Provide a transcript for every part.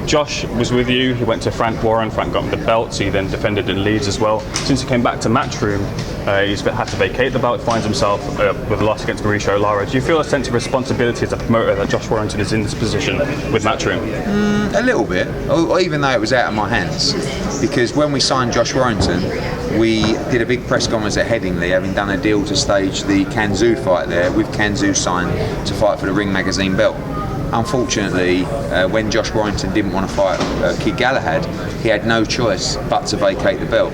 Josh was with you. He went to Frank Warren. Frank got him the belt. So he then defended in Leeds as well. Since he came back to Matchroom, he's had to vacate the belt. Finds himself with a loss against Mauricio Lara. Do you feel a sense of responsibility as a promoter that Josh Warrington is in this position with Matchroom? A little bit, even though it was out of my hands. Because when we signed Josh Warrington, we did a big press conference at Headingley, having done a deal to stage the Kanzu fight there, with Kanzu signed to fight for the Ring Magazine belt. Unfortunately, when Josh Warrington didn't want to fight Kid Galahad, he had no choice but to vacate the belt.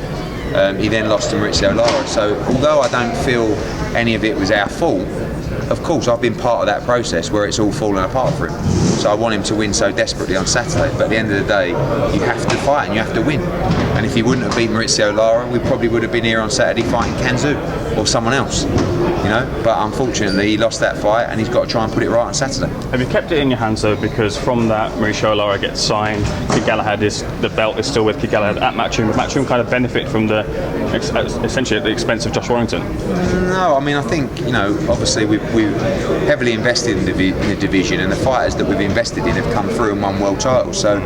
He then lost to Mauricio Lara. So although I don't feel any of it was our fault, of course I've been part of that process where it's all fallen apart for him. So I want him to win so desperately on Saturday, but at the end of the day, you have to fight and you have to win. And if he wouldn't have beat Mauricio Lara, we probably would have been here on Saturday fighting Kanzu or someone else, you know. But unfortunately, he lost that fight, and he's got to try and put it right on Saturday. Have you kept it in your hands though? Because from that, Mauricio Lara gets signed. Kid Galahad the belt is still with Kid Galahad at Matchroom. Matchroom kind of benefit from the essentially at the expense of Josh Warrington. No, I mean I think obviously we've heavily invested in the division, and the fighters that we've invested in have come through and won world titles. So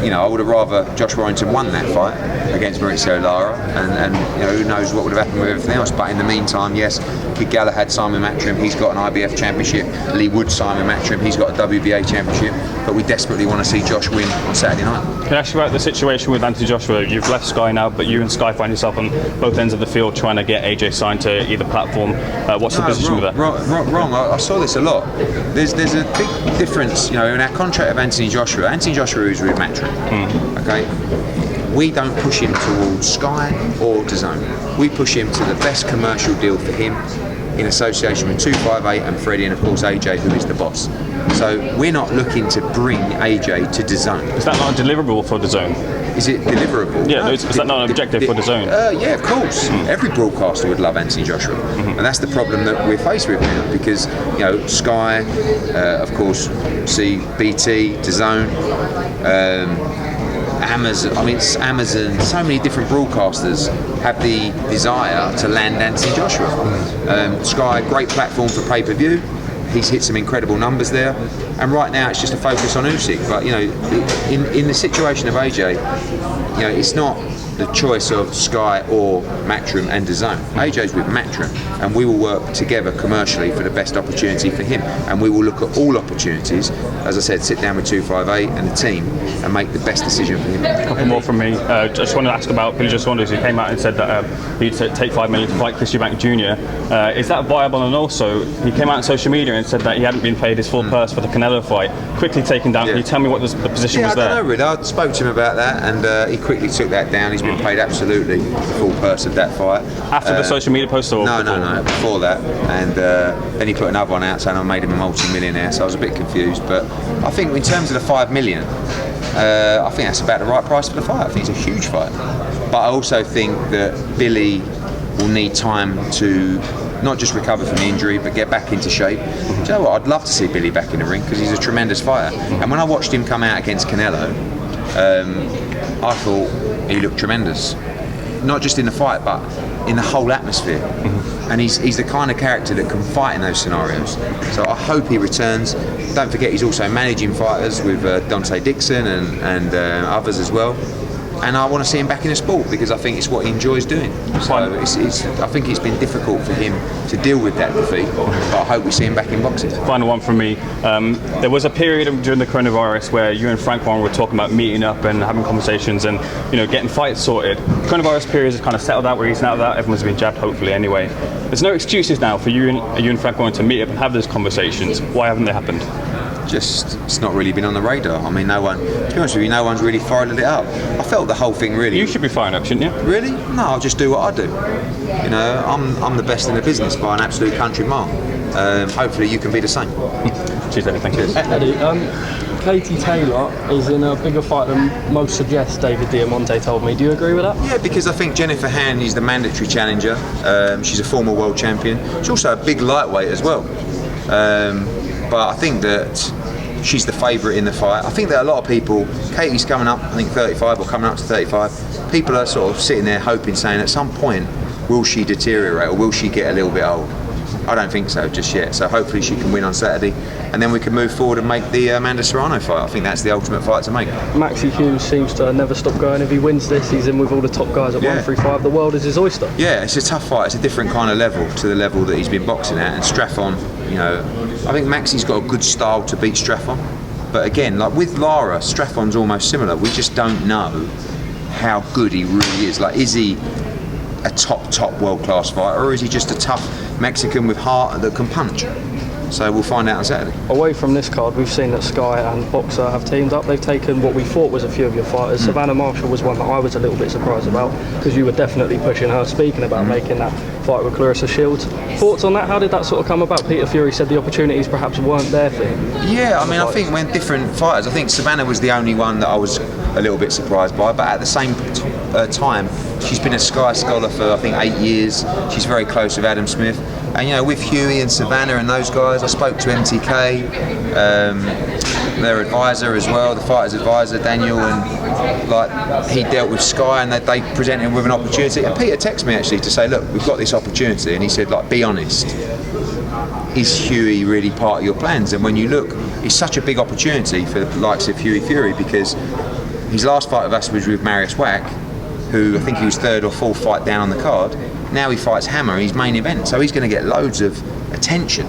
I would have rather Josh Warrington won that fight against Mauricio Lara, and who knows what would have happened with everything else. But in the meantime, yes, Kid Galahad signed with Matchroom. He's got an IBF championship. Lee Wood signed with Matchroom. He's got a WBA championship. But we desperately want to see Josh win on Saturday night. Can I ask you about the situation with Anthony Joshua? You've left Sky now, but you and Sky find yourself on both ends of the field trying to get AJ signed to either platform. What's the position with that? Wrong. I saw this a lot. There's a big difference, in our contract of Anthony Joshua is with Matchroom. Okay, we don't push him towards Sky or DAZN. We push him to the best commercial deal for him, in association with 258 and Freddie, and of course AJ, who is the boss. So we're not looking to bring AJ to DAZN. Is that not a deliverable for DAZN? Is it deliverable? Yeah, no, is that not an objective for DAZN? Yeah, of course. Every broadcaster would love Anthony Joshua, and that's the problem that we're faced with now, because Sky, of course, see BT, DAZN. Amazon, so many different broadcasters have the desire to land Anthony Joshua. Sky, great platform for pay-per-view. He's hit some incredible numbers there, and right now it's just a focus on Usyk. But in the situation of AJ, it's not the choice of Sky or Matchroom and DAZN. AJ's with Matchroom, and we will work together commercially for the best opportunity for him, and we will look at all opportunities. As I said, sit down with 258 and the team and make the best decision for him. A couple more from me. Just wanted to ask about Billy Joe Saunders, who came out and said that he'd take $5 million to fight Chris Eubank Jr. Is that viable? And also, he came out on social media and said that he hadn't been paid his full purse for the Canelo fight. Quickly taken down. Can you tell me what the position was there? I don't know, really. I spoke to him about that, and he quickly took that down. He's been paid absolutely the full purse of that fight. After the social media post, or no, before that. And then he put another one out saying I made him a multi-millionaire, so I was a bit confused. But I think in terms of the $5 million, I think that's about the right price for the fight. I think it's a huge fight. But I also think that Billy will need time to not just recover from the injury, but get back into shape. Do you know what? I'd love to see Billy back in the ring, because he's a tremendous fighter. And when I watched him come out against Canelo, I thought he looked tremendous. Not just in the fight, but in the whole atmosphere. And he's the kind of character that can fight in those scenarios. So I hope he returns. Don't forget, he's also managing fighters with Dante Dixon and others as well. And I want to see him back in the sport, because I think it's what he enjoys doing. So I think it's been difficult for him to deal with that defeat, but I hope we see him back in boxing. Final one from me. There was a period during the coronavirus where you and Frank Warren were talking about meeting up and having conversations and getting fights sorted. Coronavirus period has kind of settled out, we're easing out of that, everyone's been jabbed hopefully anyway. There's no excuses now for you and Frank Warren to meet up and have those conversations. Why haven't they happened? It's not really been on the radar. I mean, to be honest with you, no one's really fired it up. I felt the whole thing really. You should be firing up, shouldn't you? Really? No, I'll just do what I do. I'm the best in the business by an absolute country mile. Hopefully you can be the same. Cheers, Eddie. Thank you. Eddie, Katie Taylor is in a bigger fight than most suggest, David Diamante told me. Do you agree with that? Yeah, because I think Jennifer Hearn is the mandatory challenger. She's a former world champion. She's also a big lightweight as well. But I think that she's the favourite in the fight. I think that a lot of people, Katie's coming up, I think 35 or coming up to 35, people are sort of sitting there hoping, saying at some point, will she deteriorate or will she get a little bit old? I don't think so just yet. So hopefully she can win on Saturday, and then we can move forward and make the Amanda Serrano fight. I think that's the ultimate fight to make. Maxi Hughes seems to never stop going. If he wins this, he's in with all the top guys at 135. The world is his oyster. Yeah, it's a tough fight. It's a different kind of level to the level that he's been boxing at. And Straffon, you know, I think Maxi's got a good style to beat Straffon. But again, like with Lara, Straffon's almost similar. We just don't know how good he really is. Like, is he a top world-class fighter, or is he just a tough Mexican with heart that can punch? So we'll find out on Saturday. Away from this card, we've seen that Sky and Boxer have teamed up. They've taken what we thought was a few of your fighters. Savannah Marshall was one that I was a little bit surprised about, because you were definitely pushing her, speaking about making that fight with Clarissa Shields. Thoughts on that? How did that sort of come about? Peter Fury said the opportunities perhaps weren't there for him. Yeah, I mean, I think when different fighters, I think Savannah was the only one that I was a little bit surprised by, but at the same time, she's been a Sky Scholar for I think 8 years. She's very close with Adam Smith, and you know, with Huey and Savannah and those guys, I spoke to MTK, their advisor as well, the fighter's advisor Daniel, and like he dealt with Sky, and they presented him with an opportunity. And Peter texted me actually to say, look, we've got this opportunity, and he said, like, be honest, is Huey really part of your plans? And when you look, it's such a big opportunity for the likes of Huey Fury, because his last fight with us was with Marius Wack, who I think he was third or fourth fight down on the card. Now he fights Hammer, his main event, so he's going to get loads of attention.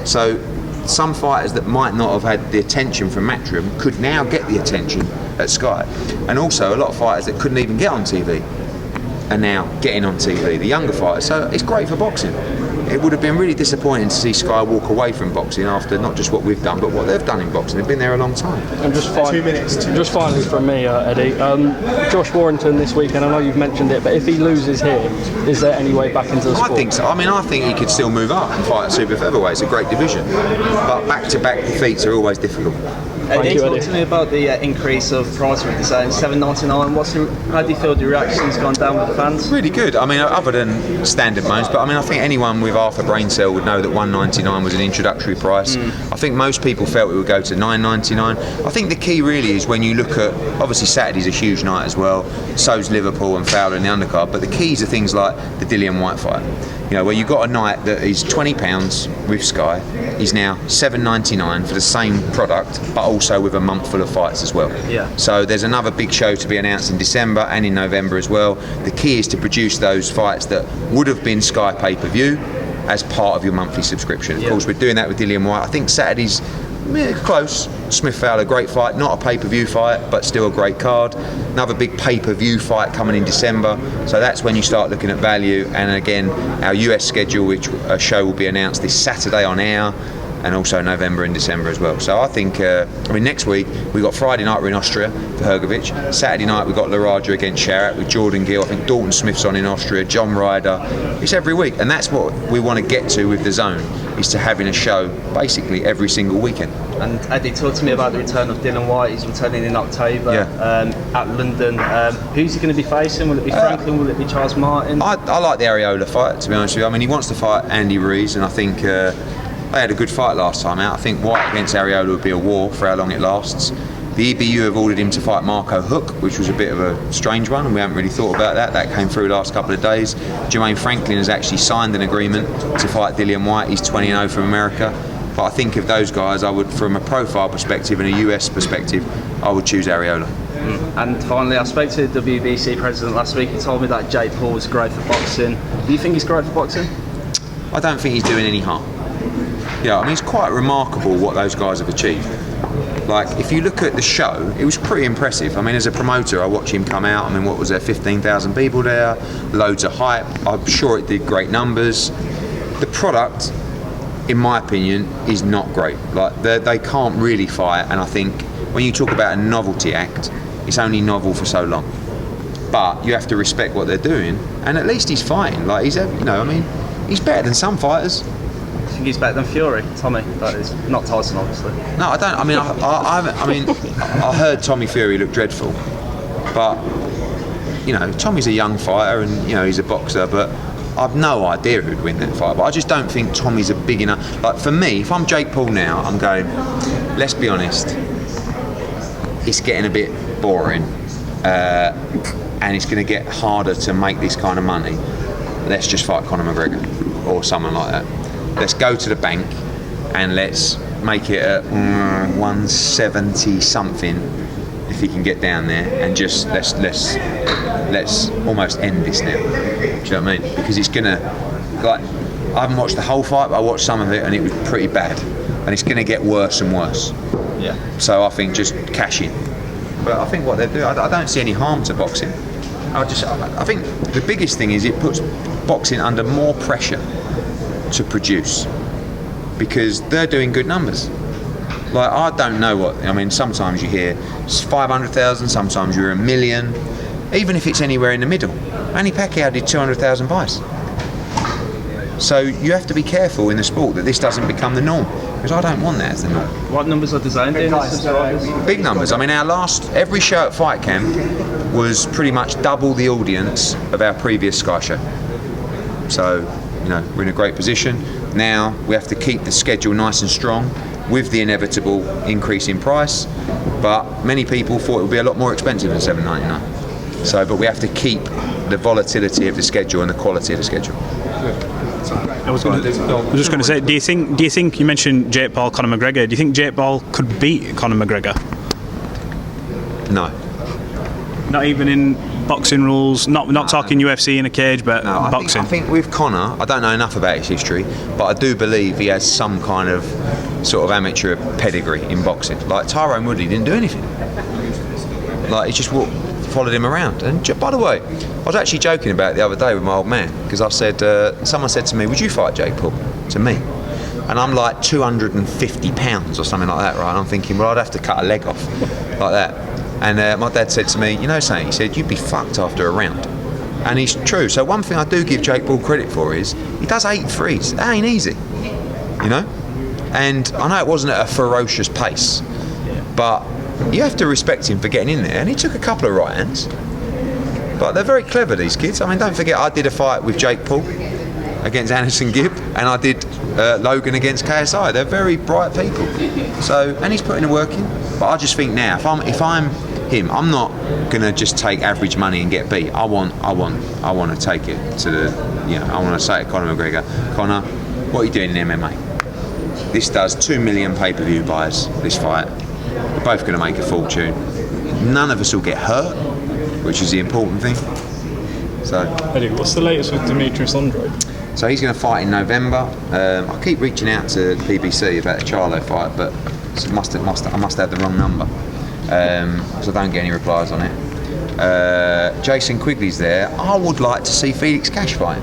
So some fighters that might not have had the attention from Matchroom could now get the attention at Sky. And also a lot of fighters that couldn't even get on TV are now getting on TV, the younger fighters. So it's great for boxing. It would have been really disappointing to see Sky walk away from boxing after not just what we've done, but what they've done in boxing. They've been there a long time. And just 2 minutes. Just finally from me, Eddie. Josh Warrington this weekend, I know you've mentioned it, but if he loses here, is there any way back into the sport? I think so. I mean, I think he could still move up and fight at super featherweight. It's a great division. But back-to-back defeats are always difficult. Eddie, talk to me about the increase of price with the zone, $7.99. How do you feel the reaction's gone down with the fans? Really good. I mean, other than standard modes, but I mean, I think anyone with half a brain cell would know that $1.99 was an introductory price. I think most people felt it would go to $9.99. I think the key really is when you look at, obviously Saturday's a huge night as well, so's Liverpool and Fowler in the undercard, but the keys are things like the Dillian Whyte fight. You know, where you've got a night that is £20 with Sky, is now $7.99 for the same product, but also with a month full of fights as well. Yeah. So there's another big show to be announced in December and in November as well. The key is to produce those fights that would have been Sky pay-per-view as part of your monthly subscription. Of course, we're doing that with Dillian Whyte. I think Saturday's close. Smith Fowler, great fight, not a pay-per-view fight, but still a great card. Another big pay-per-view fight coming in December, so that's when you start looking at value. And again, our US schedule, which a show will be announced this Saturday on air, and also November and December as well. So I think, next week we've got Friday night we're in Austria for Hrgovic. Saturday night we've got Laraja against Sharrat with Jordan Gill. I think Dalton Smith's on in Austria, John Ryder. It's every week, and that's what we want to get to with the Zone, is to having a show basically every single weekend. And Eddie, talk to me about the return of Dillian Whyte. He's returning in October at London. Who's he going to be facing? Will it be Franklin? Will it be Charles Martin? I like the Areola fight, to be honest with you. I mean, he wants to fight Andy Ruiz, and I think they had a good fight last time out. I think Whyte against Areola would be a war for how long it lasts. The EBU have ordered him to fight Marco Hook, which was a bit of a strange one, and we haven't really thought about that. That came through last couple of days. Jermaine Franklin has actually signed an agreement to fight Dillian Whyte. He's 20-0 from America. But I think of those guys, I would, from a profile perspective and a US perspective, I would choose Areola. And finally, I spoke to the WBC president last week. He told me that Jake Paul was great for boxing. Do you think he's great for boxing? I don't think he's doing any harm. Yeah, I mean, it's quite remarkable what those guys have achieved. Like, if you look at the show, it was pretty impressive. I mean, as a promoter, I watch him come out. I mean, what was there, 15,000 people there, loads of hype. I'm sure it did great numbers. The product, in my opinion, is not great. Like, they can't really fight, and I think when you talk about a novelty act, it's only novel for so long. But you have to respect what they're doing, and at least he's fighting. Like, he's, you know, I mean, he's better than some fighters. I think he's better than Fury, Tommy. That is not Tyson, obviously. No, I don't. I mean, I heard Tommy Fury look dreadful, but you know, Tommy's a young fighter, and you know, he's a boxer, but I've no idea who'd win that fight. But I just don't think Tommy's a big enough. Like, for me, if I'm Jake Paul now, I'm going, let's be honest, it's getting a bit boring, and it's going to get harder to make this kind of money. Let's just fight Conor McGregor or someone like that. let's go to the bank and let's make it at 170 something if he can get down there, and just let's almost end this now. Do you know what I mean? Because it's gonna, like, I haven't watched the whole fight, but I watched some of it and it was pretty bad, and it's gonna get worse and worse. Yeah. So I think just cash in. But I think what they're doing, I don't see any harm to boxing. I think the biggest thing is it puts boxing under more pressure to produce, because they're doing good numbers. Like, I don't know what, I mean, sometimes you hear it's 500,000, sometimes you're 1 million, even if it's anywhere in the middle. Manny Pacquiao did 200,000 buys. So you have to be careful in the sport that this doesn't become the norm, because I don't want that as the norm. What numbers are designed doing this? Big numbers. I mean, every show at Fight Camp was pretty much double the audience of our previous Sky show. So, you know, we're in a great position. Now we have to keep the schedule nice and strong with the inevitable increase in price, but many people thought it would be a lot more expensive than $7.99. So, but we have to keep the volatility of the schedule and the quality of the schedule. I was just going to say, do you think you mentioned Jake Paul, Conor McGregor? Do you think Jake Paul could beat Conor McGregor? No. Not even in boxing rules. Not talking UFC in a cage, but no, boxing. I think with Conor, I don't know enough about his history, but I do believe he has some kind of sort of amateur pedigree in boxing. Like Tyrone Woodley didn't do anything. Like, he just followed him around. And by the way, I was actually joking about it the other day with my old man, because I said, someone said to me, would you fight Jake Paul? To me. And I'm like 250 pounds or something like that, right? And I'm thinking, well, I'd have to cut a leg off like that. And my dad said to me, you know something, he said, you'd be fucked after a round. And he's true. So one thing I do give Jake Paul credit for is he does 8 threes. That ain't easy, you know? And I know it wasn't at a ferocious pace, but you have to respect him for getting in there. And he took a couple of right hands. But they're very clever, these kids. I mean, don't forget, I did a fight with Jake Paul against Anderson Gibb, and I did Logan against KSI. They're very bright people. So, and he's putting the work in. But I just think now, if I'm him, I'm not gonna just take average money and get beat. I want to take it to the, you know, I want to say to Conor McGregor, Conor, what are you doing in MMA? This does 2 million pay-per-view buys. This fight, we're both gonna make a fortune. None of us will get hurt, which is the important thing. So, Eddie, what's the latest with Demetrius Andrade? So he's going to fight in November. I keep reaching out to PBC about the Charlo fight, but I must have the wrong number, so I don't get any replies on it. Jason Quigley's there. I would like to see Felix Cash fight,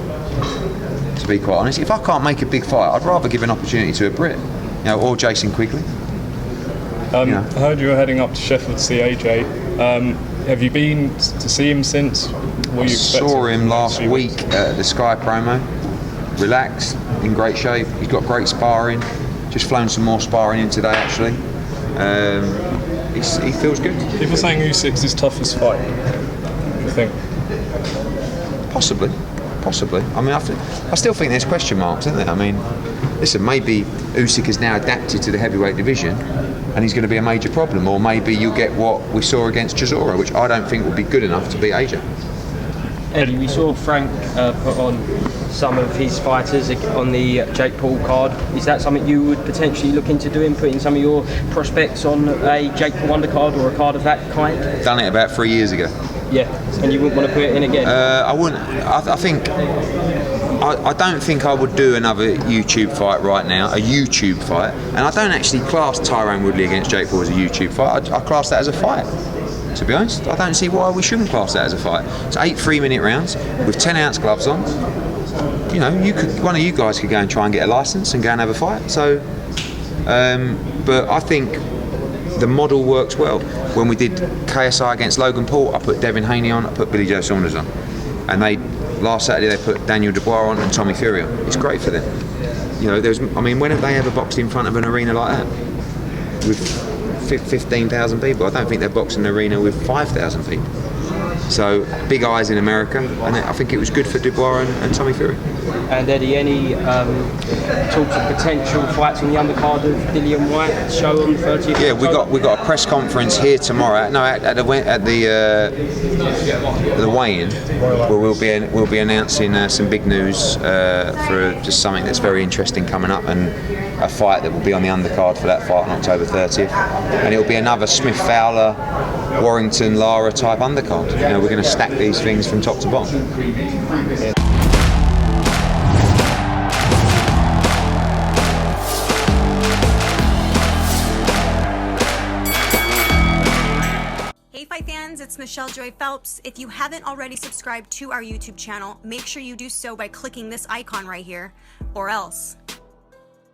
to be quite honest. If I can't make a big fight, I'd rather give an opportunity to a Brit, you know, or Jason Quigley. I heard you were heading up to Sheffield to see AJ. Have you been to see him since? I saw him last week at the Sky promo. Relaxed, in great shape. He's got great sparring. Just flown some more sparring in today, actually. He feels good. People saying Usyk's his toughest fight. What do you think? Possibly. I mean, I still think there's question marks, isn't there? I mean, listen, maybe Usyk has now adapted to the heavyweight division, and he's going to be a major problem. Or maybe you'll get what we saw against Chisora, which I don't think will be good enough to beat AJ. Eddie, we saw Frank put on some of his fighters on the Jake Paul card. Is that something you would potentially look into doing, putting some of your prospects on a Jake Paul undercard or a card of that kind? Done it about 3 years ago. Yeah, and you wouldn't want to put it in again? I wouldn't. I don't think I would do another YouTube fight right now, a YouTube fight. And I don't actually class Tyrone Woodley against Jake Paul as a YouTube fight. I class that as a fight. To be honest, I don't see why we shouldn't class that as a fight. It's 8 3-minute rounds with 10-ounce gloves on. You know, one of you guys could go and try and get a license and go and have a fight. So, but I think the model works well. When we did KSI against Logan Paul, I put Devin Haney on, I put Billy Joe Saunders on, and last Saturday they put Daniel Dubois on and Tommy Fury on. It's great for them. You know, when have they ever boxed in front of an arena like that with 15,000 people? I don't think they've boxed in an arena with 5,000 people. So big eyes in America, and I think it was good for Dubois and Tommy Fury. And Eddie, any talks of potential fights on the undercard of Dillian Whyte show on the 30th? Yeah, we got a press conference here tomorrow. No, at the weigh-in, where we'll be announcing some big news for just something that's very interesting coming up, and a fight that will be on the undercard for that fight on October 30th, and it'll be another Smith Fowler, Warrington, Lara type undercard. You know, we're going to stack these things from top to bottom. Hey Fight fans, it's Michelle Joy Phelps. If you haven't already subscribed to our YouTube channel, make sure you do so by clicking this icon right here, or else.